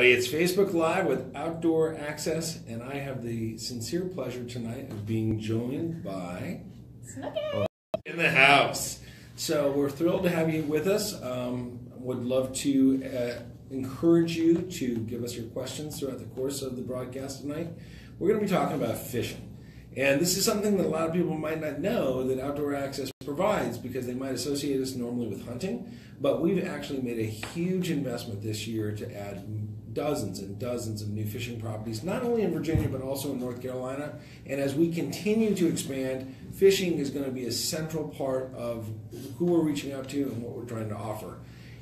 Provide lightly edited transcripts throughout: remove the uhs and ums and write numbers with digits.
It's Facebook Live with Outdoor Access, and I have the sincere pleasure tonight of being joined by Snooki in the house. So we're thrilled to have you with us. Would love to encourage you to give us your questions throughout the course of the broadcast tonight. We're going to be talking about fishing. And this is something that a lot of people might not know that Outdoor Access provides because they might associate us normally with hunting. But we've actually made a huge investment this year to add dozens and dozens of new fishing properties, not only in Virginia but also in North Carolina. And as we continue to expand, fishing is going to be a central part of who we're reaching out to and what we're trying to offer.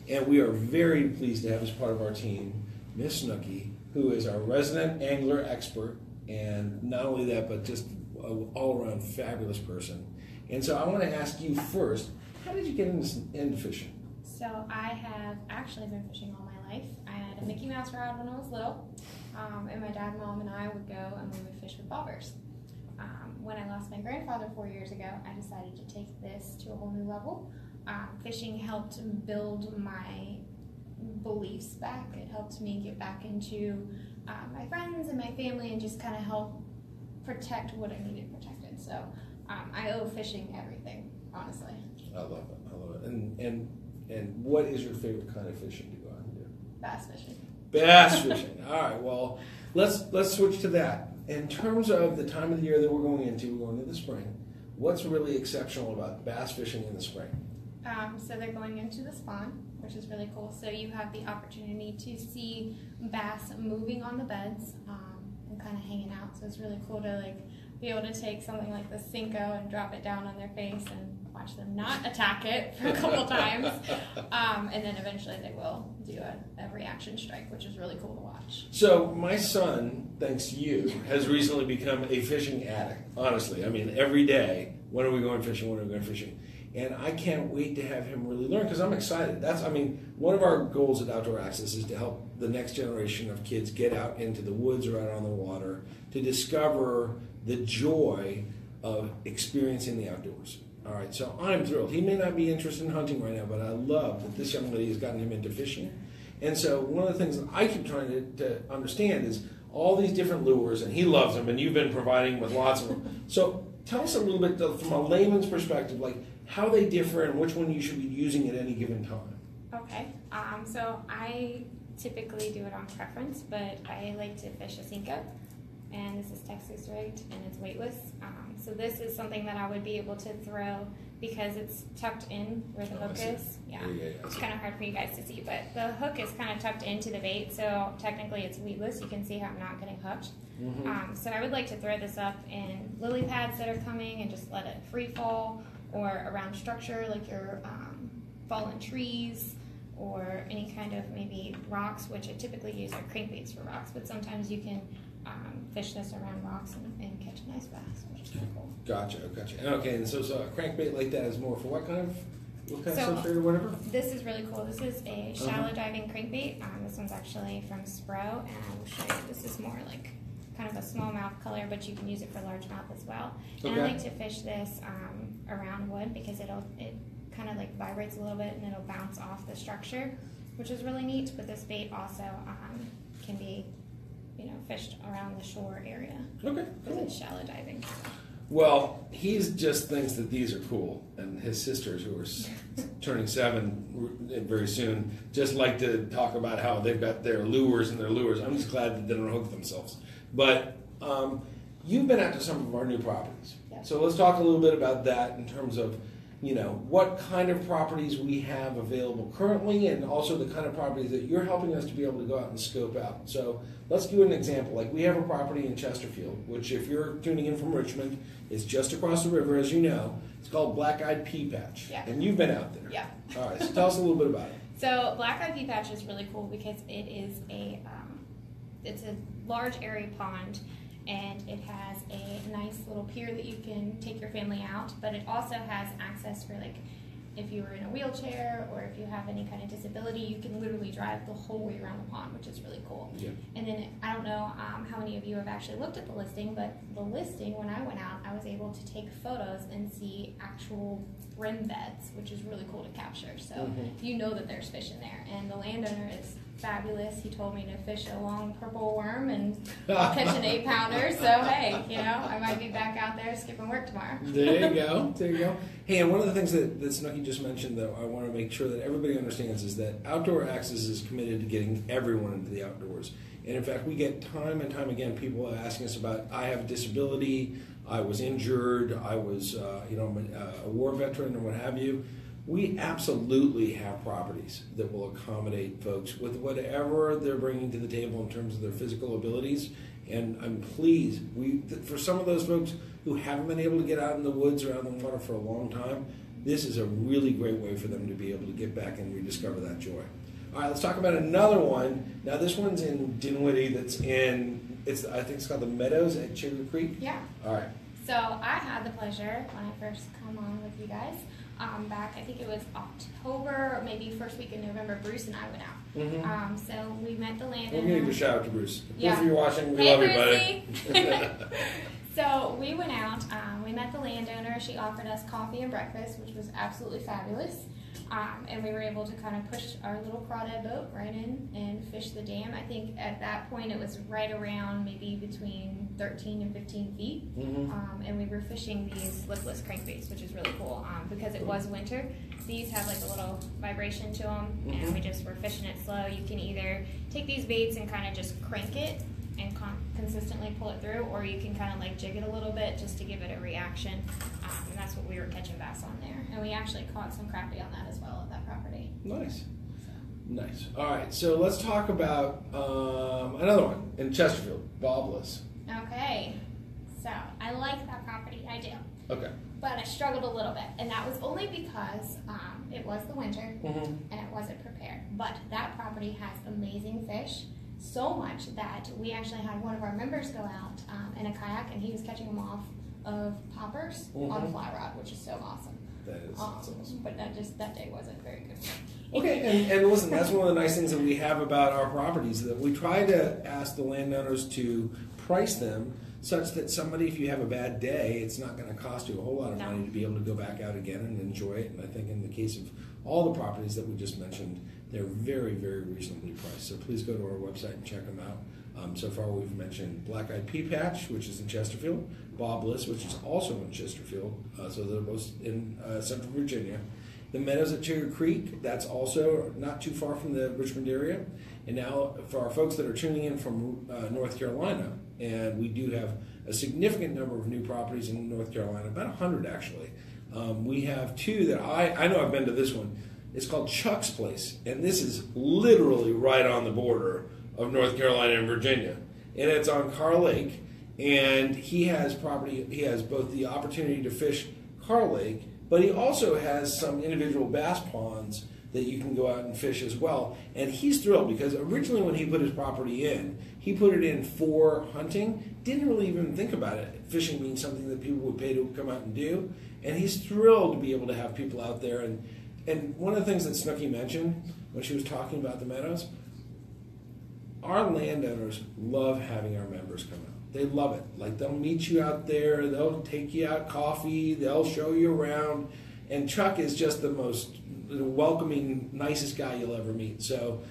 And we are very pleased to have as part of our team Miss Snooki, who is our resident angler expert, and not only that, but just an all-around fabulous person. And so I want to ask you first, how did you get into fishing? So I have actually been fishing all my life. I had a Mickey Mouse rod when I was little, and my dad, mom, and I would go and we would fish with bobbers. When I lost my grandfather 4 years ago, I decided to take this to a whole new level. Fishing helped build my beliefs back. It helped me get back into my friends and my family and just kind of help protect what I needed protected. So I owe fishing everything, honestly. I love it. I love it. And what is your favorite kind of fishing to go out and do? Bass fishing. Bass fishing. All right. Well, let's switch to that. In terms of the time of the year that we're going into the spring. What's really exceptional about bass fishing in the spring? So they're going into the spawn, which is really cool. So you have the opportunity to see bass moving on the beds and kind of hanging out. So it's really cool to be able to take something like the Cinco and drop it down on their face and watch them not attack it for a couple times. And then eventually they will do a reaction strike, which is really cool to watch. So my son, thanks to you, has recently become a fishing addict. Honestly, I mean, every day, when are we going fishing? When are we going fishing? And I can't wait to have him really learn because I'm excited. One of our goals at Outdoor Access is to help the next generation of kids get out into the woods or out on the water to discover the joy of experiencing the outdoors. All right, so I'm thrilled. He may not be interested in hunting right now, but I love that this young lady has gotten him into fishing. And so one of the things that I keep trying to understand is all these different lures, and he loves them, and you've been providing with lots of them. So tell us a little bit, from a layman's perspective, how they differ and which one you should be using at any given time. Okay, so I typically do it on preference, but I like to fish a Cinco, and this is Texas rigged and it's weightless. So this is something that I would be able to throw because it's tucked in where the hook is. Yeah. It's kind of hard for you guys to see, but the hook is kind of tucked into the bait, so technically it's weedless. You can see how I'm not getting hooked. Mm-hmm. So I would like to throw this up in lily pads that are coming and just let it free fall, or around structure like your fallen trees or any kind of maybe rocks, which I typically use our crankbaits for rocks, but sometimes you can fish this around rocks and catch a nice bass, which is pretty cool. Gotcha. Okay, and so a crankbait like that is more for what kind of substrate or whatever? This is really cool. This is a shallow diving crankbait. This one's actually from Spro, and I will show you. This is more like kind of a smallmouth color, but you can use it for largemouth as well. And I like to fish this around wood because it kind of vibrates a little bit and it'll bounce off the structure, which is really neat. But this bait also can be, fished around the shore area. Okay, because it's shallow diving. Well, he just thinks that these are cool, and his sisters, who are turning 7 very soon, just like to talk about how they've got their lures and their lures. I'm just glad that they don't hook themselves. But you've been out to some of our new properties. Yeah. So let's talk a little bit about that in terms of, what kind of properties we have available currently, and also the kind of properties that you're helping us to be able to go out and scope out. So let's give an example. We have a property in Chesterfield, which if you're tuning in from Richmond, is just across the river, as you know. It's called Black-Eyed Pea Patch. Yeah. And you've been out there. Yeah. All right, so tell us a little bit about it. So Black-Eyed Pea Patch is really cool because it is it's a large area pond, and it has a nice little pier that you can take your family out, but it also has access for if you were in a wheelchair or if you have any kind of disability, you can literally drive the whole way around the pond, which is really cool. Yeah. And then I don't know how many of you have actually looked at the listing, but the listing, when I went out, I was able to take photos and see actual brim beds, which is really cool to capture. So you know that there's fish in there, and the landowner is fabulous. He told me to fish a long purple worm and I'll catch an 8-pounder. So hey, you know, I might be back out there skipping work tomorrow. There you go. There you go. Hey, and one of the things that Snooki just mentioned, though, I want to make sure that everybody understands is that Outdoor Access is committed to getting everyone into the outdoors. And in fact, we get time and time again people asking us about, I have a disability, I was injured, I was a war veteran or what have you. We absolutely have properties that will accommodate folks with whatever they're bringing to the table in terms of their physical abilities. And I'm pleased, for some of those folks who haven't been able to get out in the woods or out in the water for a long time, this is a really great way for them to be able to get back and rediscover that joy. All right, let's talk about another one. Now, this one's in Dinwiddie. I think it's called the Meadows at Cherry Creek. Yeah. All right. So I had the pleasure when I first come on with you guys. Back, I think it was October, or maybe first week in November, Bruce and I went out. So we met the landowner. We'll give a shout out to Bruce. Yeah. If you're watching, we hey, love you, buddy. So we went out, we met the landowner. She offered us coffee and breakfast, which was absolutely fabulous. And we were able to kind of push our little crawdad boat right in and fish the dam. I think at that point it was right around maybe between 13 and 15 feet. Mm-hmm. And we were fishing these lipless crankbaits, which is really cool because it was winter. These have like a little vibration to them, Mm-hmm. and we just were fishing it slow. You can either take these baits and kind of just crank it and consistently pull it through, or you can kind of like jig it a little bit just to give it a reaction. And that's what we were catching bass on there. And we actually caught some crappie on that as well at that property. Nice. Nice. All right, so let's talk about another one in Chesterfield, Bobless. Okay, so I like that property, I do. Okay. But I struggled a little bit, and that was only because it was the winter and it wasn't prepared. But that property has amazing fish, so much that we actually had one of our members go out in a kayak, and he was catching them off of poppers on a fly rod, which is so awesome. That is awesome. But that day wasn't very good. Okay, and listen, that's one of the nice things that we have about our properties, that we try to ask the landowners to price them such that somebody, if you have a bad day, it's not going to cost you a whole lot of money to be able to go back out again and enjoy it. And I think in the case of all the properties that we just mentioned, they're very, very reasonably priced. So please go to our website and check them out. So far we've mentioned Black Eyed Pea Patch, which is in Chesterfield, Bobless, which is also in Chesterfield, so they're both in Central Virginia. The Meadows at Cherry Creek, that's also not too far from the Richmond area. And now for our folks that are tuning in from North Carolina, and we do have a significant number of new properties in North Carolina, about 100 actually. We have two that I know I've been to this one. It's called Chuck's Place, and this is literally right on the border of North Carolina and Virginia. And it's on Carr Lake, and he has property, he has both the opportunity to fish Carr Lake, but he also has some individual bass ponds that you can go out and fish as well. And he's thrilled because originally when he put his property in, he put it in for hunting, didn't really even think about it. Fishing means something that people would pay to come out and do. And he's thrilled to be able to have people out there. And one of the things that Snooki mentioned when she was talking about the meadows, our landowners love having our members come out. They love it. Like, they'll meet you out there, they'll take you out coffee, they'll show you around. And Chuck is just the most welcoming, nicest guy you'll ever meet. So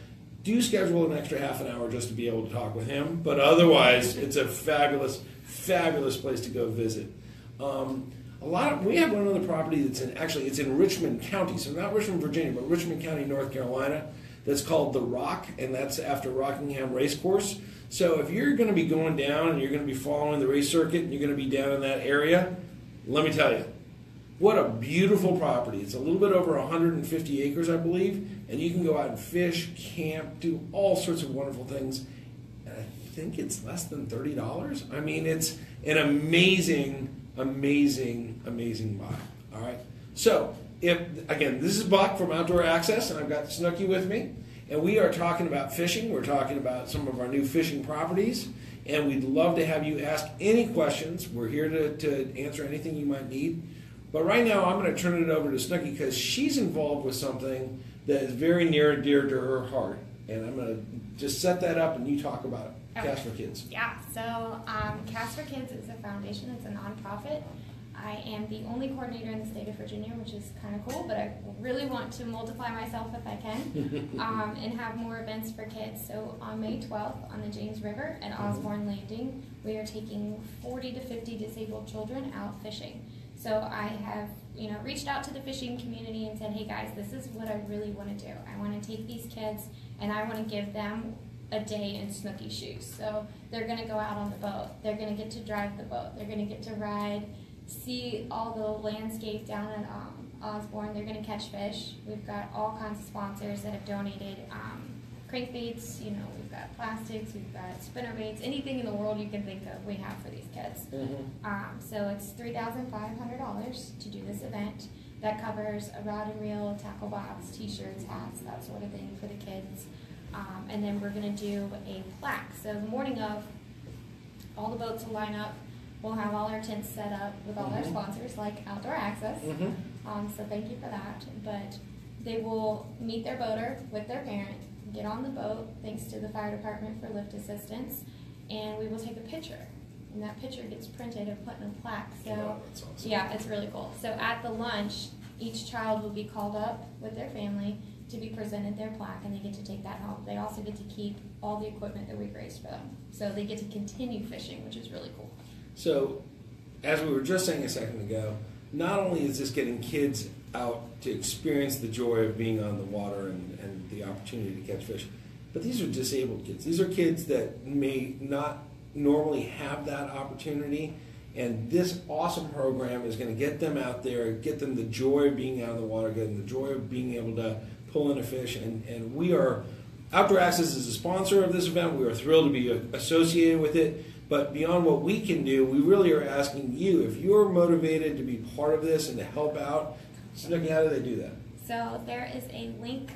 do schedule an extra half an hour just to be able to talk with him. But otherwise, it's a fabulous, fabulous place to go visit. We have one other property that's it's in Richmond County, so not Richmond, Virginia, but Richmond County, North Carolina, that's called The Rock, and that's after Rockingham Racecourse. So if you're going to be going down and you're going to be following the race circuit and you're going to be down in that area, let me tell you, what a beautiful property. It's a little bit over 150 acres, I believe, and you can go out and fish, camp, do all sorts of wonderful things. And I think it's less than $30. I mean, it's an amazing, amazing, amazing buy. All right. So, again, this is Buck from Outdoor Access, and I've got Snooki with me, and we are talking about fishing. We're talking about some of our new fishing properties, and we'd love to have you ask any questions. We're here to answer anything you might need. But right now, I'm going to turn it over to Snooki because she's involved with something that is very near and dear to her heart, and I'm going to just set that up, and you talk about it. Okay. Cast for Kids. Yeah, so Cast for Kids is a foundation. It's a nonprofit. I am the only coordinator in the state of Virginia, which is kind of cool, but I really want to multiply myself if I can, and have more events for kids. So on May 12th on the James River at Osborne Landing, we are taking 40 to 50 disabled children out fishing. So I have, reached out to the fishing community and said, hey guys, this is what I really want to do. I want to take these kids and I want to give them a day in Snooki shoes. So they're going to go out on the boat. They're going to get to drive the boat. They're going to get to ride, see all the landscape down at Osborne. They're going to catch fish. We've got all kinds of sponsors that have donated crankbaits. We've got plastics. We've got spinnerbaits. Anything in the world you can think of, we have for these kids. So it's $3,500 to do this event. That covers a rod and reel, tackle box, t-shirts, hats, that sort of thing for the kids. And then we're going to do a plaque. So the morning of, all the boats will line up. We'll have all our tents set up with all our sponsors, like Outdoor Access. So thank you for that. But they will meet their boater with their parent, get on the boat, thanks to the fire department for lift assistance, and we will take a picture. And that picture gets printed and put in a plaque. So that's awesome. Yeah, it's really cool. So at the lunch, each child will be called up with their family to be presented their plaque, and they get to take that home. They also get to keep all the equipment that we've raised for them. So they get to continue fishing, which is really cool. So, as we were just saying a second ago, not only is this getting kids out to experience the joy of being on the water and the opportunity to catch fish, but these are disabled kids. These are kids that may not normally have that opportunity, and this awesome program is going to get them out there, get them the joy of being out on the water, get them the joy of being able to pull in a fish, and we are, Outdoor Access is a sponsor of this event. We are thrilled to be associated with it. But beyond what we can do, we really are asking you, if you're motivated to be part of this and to help out, Snooki, how do they do that? So there is a link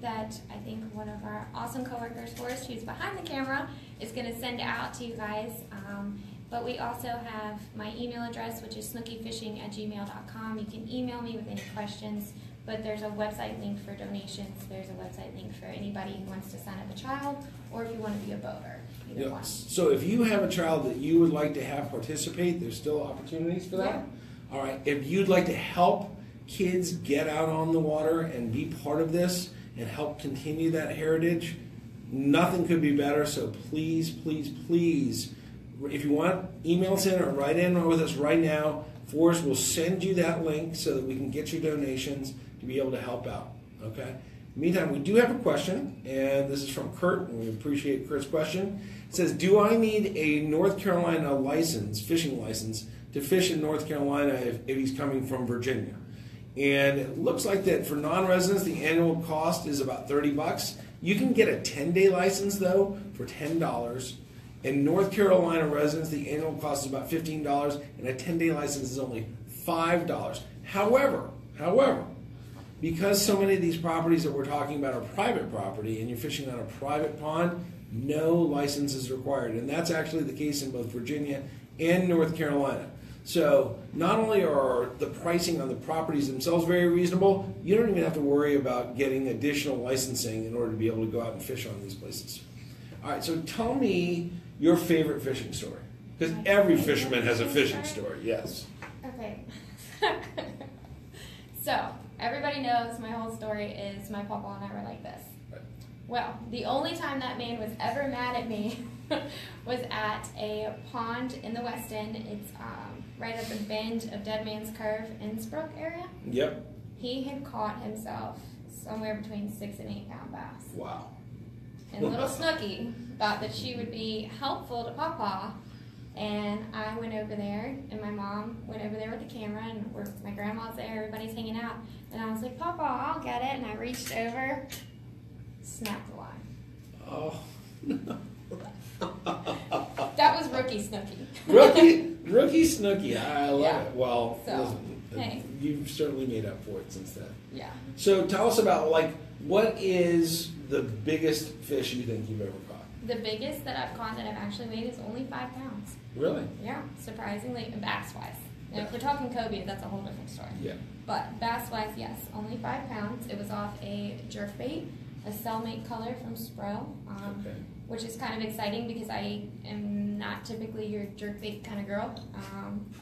that I think one of our awesome coworkers, Forrest, who's behind the camera, is going to send out to you guys. But we also have my email address, which is snookifishing@gmail.com. You can email me with any questions. But there's a website link for donations. There's a website link for anybody who wants to sign up a child, or if you want to be a boater. Either one. So if you have a child that you would like to have participate, there's still opportunities for that? Yeah. All right. If you'd like to help kids get out on the water and be part of this and help continue that heritage, nothing could be better. So please, please, please, if you want, email us in or write in with us right now. Forrest will send you that link so that we can get your donations to be able to help out. Okay? Meantime, we do have a question, and this is from Kurt, and we appreciate Kurt's question. It says, do I need a North Carolina license, fishing license, to fish in North Carolina if he's coming from Virginia? And it looks like that for non-residents, the annual cost is about $30. You can get a 10-day license, though, for $10. In North Carolina residents, the annual cost is about $15, and a 10-day license is only $5. However, because so many of these properties that we're talking about are private property, and you're fishing on a private pond, no license is required. And that's actually the case in both Virginia and North Carolina. So not only are the pricing on the properties themselves very reasonable, you don't even have to worry about getting additional licensing in order to be able to go out and fish on these places. All right, so tell me your favorite fishing story. Because every fisherman has a fishing story, yes. Okay. So, everybody knows my whole story is my papa and I were like this. Right. Well, the only time that man was ever mad at me was at a pond in the West End. It's right at the bend of Dead Man's Curve, Innsbruck area. Yep. He had caught himself somewhere between 6 and 8 pound bass. Wow. And little Snooki thought that she would be helpful to Papa, and I went over there, and my mom went over there with the camera, and my grandma's there, everybody's hanging out, and I was like, Papa, I'll get it, and I reached over, snapped the line. Oh. That was rookie Snooki. Rookie Snooki, I love it. Well, so, listen, hey. You've certainly made up for it since then. Yeah. So tell us about, what is the biggest fish you think you've ever caught? The biggest that I've caught that I've actually weighed is only 5 pounds. Really? Yeah, surprisingly, bass-wise. Now, if we're talking cobia, that's a whole different story. Yeah. But bass-wise, yes, only 5 pounds. It was off a jerkbait, a cellmate color from Spro. Okay. which is kind of exciting because I am not typically your jerkbait kind of girl.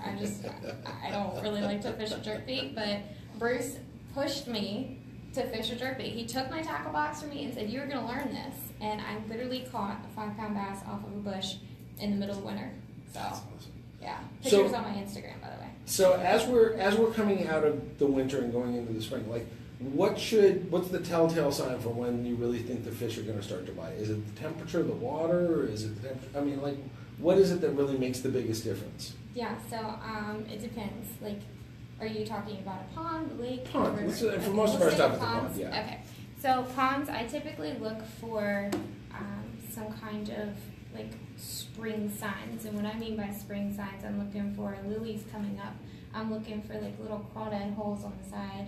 I don't really like to fish a jerkbait, but Bruce pushed me to fish a jerkbait. He took my tackle box from me and said, "You're going to learn this," and I literally caught a 5-pound bass off of a bush in the middle of winter. So, yeah, pictures on my Instagram, by the way. So as we're coming out of the winter and going into the spring, like, what's the telltale sign for when you really think the fish are going to start to bite? Is it the temperature of the water, or is it the temperature? I mean, like, what is it that really makes the biggest difference? Yeah, so it depends. Like, are you talking about a pond, a lake, pond? river? For most of our stuff, it's a pond. Yeah. Okay, so ponds, I typically look for some kind of like spring signs, and what I mean by spring signs, I'm looking for lilies coming up. I'm looking for like little crawdad holes on the side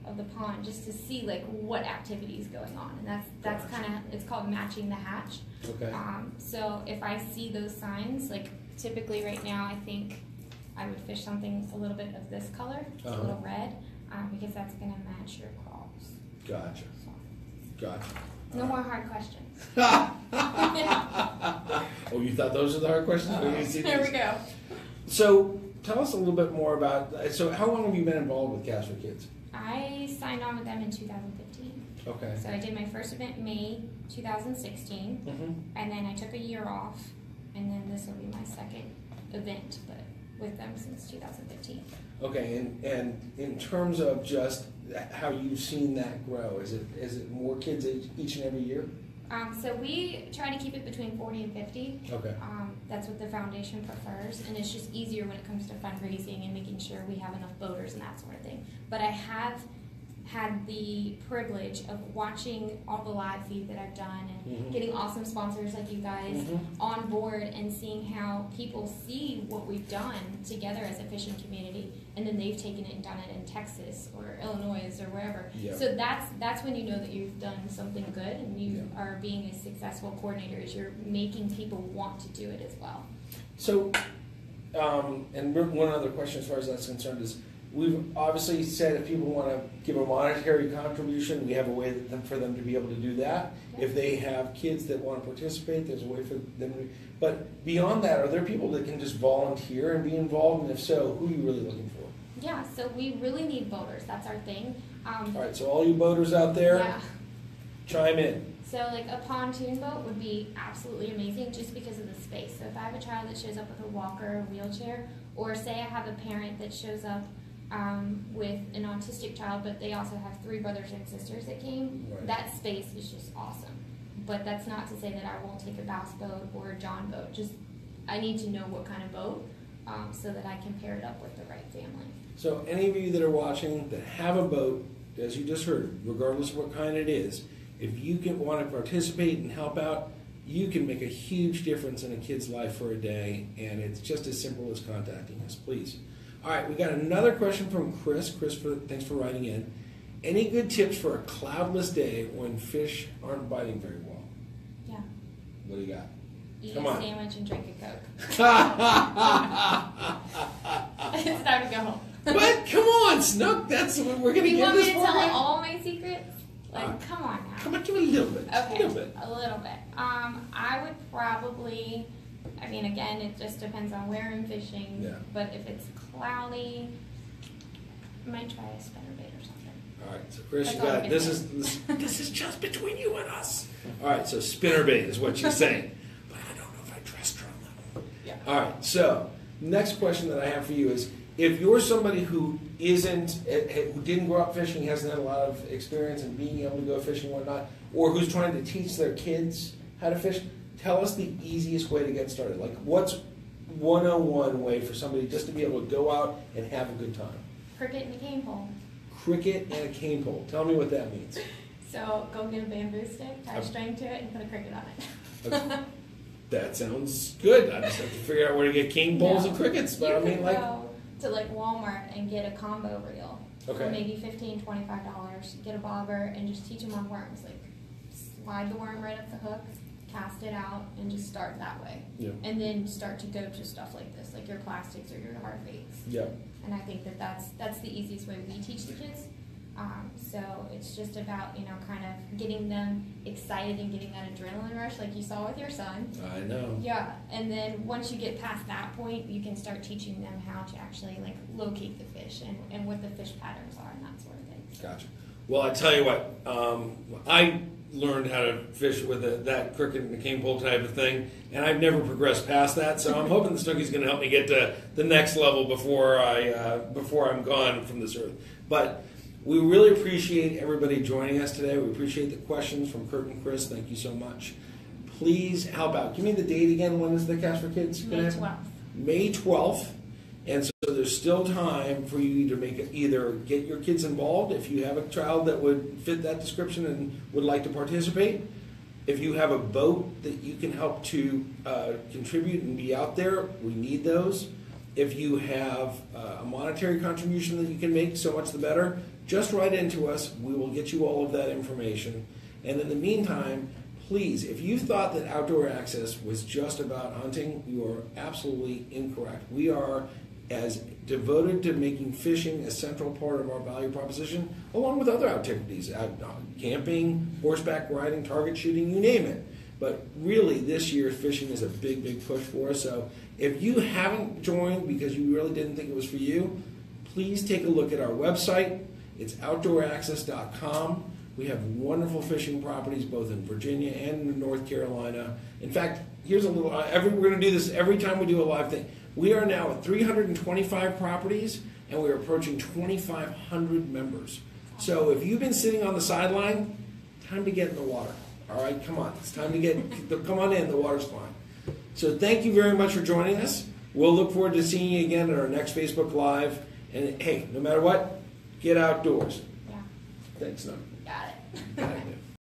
of the pond just to see like what activity is going on, and that's kind of, it's called matching the hatch. Okay. So if I see those signs, like typically right now, I think I would fish something a little bit of this color, a little red, because that's going to match your crawls. Gotcha. So. Gotcha. No more hard questions. Oh, you thought those were the hard questions? There we go. So tell us a little bit more about, so how long have you been involved with Cast for Kids? I signed on with them in 2015. Okay. So I did my first event May 2016, and then I took a year off, and then this will be my second event, but with them since 2015. Okay, and in terms of just how you've seen that grow, is it more kids each and every year? So we try to keep it between 40 and 50. Okay. That's what the foundation prefers, and it's just easier when it comes to fundraising and making sure we have enough boaters and that sort of thing. But I have had the privilege of watching all the live feed that I've done and getting awesome sponsors like you guys on board and seeing how people see what we've done together as a fishing community, and then they've taken it and done it in Texas or Illinois or wherever. Yeah. So that's when you know that you've done something good and you are being a successful coordinator, is you're making people want to do it as well. So, and one other question as far as that's concerned is, we've obviously said if people want to give a monetary contribution, we have a way for them to be able to do that. Yeah. If they have kids that want to participate, there's a way for them to. But beyond that, are there people that can just volunteer and be involved? And if so, who are you really looking for? Yeah, so we really need boaters. That's our thing. All right, so all you boaters out there, chime in. So like a pontoon boat would be absolutely amazing just because of the space. So if I have a child that shows up with a walker or wheelchair, or say I have a parent that shows up with an autistic child, but they also have 3 brothers and sisters that came, that space is just awesome. But that's not to say that I won't take a bass boat or a John boat. Just I need to know what kind of boat so that I can pair it up with the right family. So any of you that are watching that have a boat, as you just heard, regardless of what kind it is, if you want to participate and help out, you can make a huge difference in a kid's life for a day, and it's just as simple as contacting us, please. All right, we got another question from Chris. Chris, thanks for writing in. Any good tips for a cloudless day when fish aren't biting very well? Yeah. What do you got? Eat Come a on. sandwich and drink a Coke. It's time to go home. What? Come on, Snook. That's what we're going to give this program. You want me to tell all my secrets? Like, come on now. Come on, give me a little bit. Okay, a little bit. A little bit. I would probably, I mean, again, it just depends on where I'm fishing. Yeah. But if it's cloudy, I might try a spinnerbait or something. All right, so Chris, you got this is just between you and us. All right, so spinnerbait is what she's saying, but I don't know if I trust her on that one. Yeah. All right, so next question that I have for you is, if you're somebody who who didn't grow up fishing, hasn't had a lot of experience in being able to go fishing and whatnot, or who's trying to teach their kids how to fish, tell us the easiest way to get started. Like, what's 101 way for somebody just to be able to go out and have a good time? Cricket and a cane pole. Cricket and a cane pole. Tell me what that means. So go get a bamboo stick, tie a string to it, and put a cricket on it. Okay. That sounds good. I just have to figure out where to get cane poles and crickets. But you I mean, can like, go to like Walmart and get a combo reel for maybe $15, $25. Get a bobber and just teach them on worms. Like, slide the worm right up the hook, cast it out, and just start that way. Yeah. And then start to go to stuff like this, like your plastics or your hard baits. Yeah. And I think that that's the easiest way we teach the kids. So it's just about, kind of getting them excited and getting that adrenaline rush like you saw with your son. I know. Yeah, and then once you get past that point, you can start teaching them how to actually locate the fish and what the fish patterns are and that sort of thing. Gotcha. Well, I tell you what, I learned how to fish with that crooked and the cane pole type of thing, and I've never progressed past that. So I'm hoping the Snooki's going to help me get to the next level before I'm gone from this earth. But we really appreciate everybody joining us today. We appreciate the questions from Kurt and Chris. Thank you so much. Please help out. Give me the date again. When is the Cast for Kids? May 12th. May 12th. And so there's still time for you to either get your kids involved if you have a child that would fit that description and would like to participate. If you have a boat that you can help to contribute and be out there, we need those. If you have a monetary contribution that you can make, so much the better. Just write into us. We will get you all of that information. And in the meantime, please, if you thought that Outdoor Access was just about hunting, you are absolutely incorrect. We are as devoted to making fishing a central part of our value proposition, along with other activities, camping, horseback riding, target shooting, you name it. But really, this year, fishing is a big, big push for us. So if you haven't joined because you really didn't think it was for you, please take a look at our website. It's outdooraccess.com. We have wonderful fishing properties both in Virginia and in North Carolina. In fact, here's a little, we're going to do this every time we do a live thing. We are now at 325 properties, and we're approaching 2,500 members. So if you've been sitting on the sideline, time to get in the water. All right, come on. It's time to come on in. The water's fine. So thank you very much for joining us. We'll look forward to seeing you again at our next Facebook Live. And hey, no matter what, get outdoors. Yeah. Thanks, no. Got it. Got it.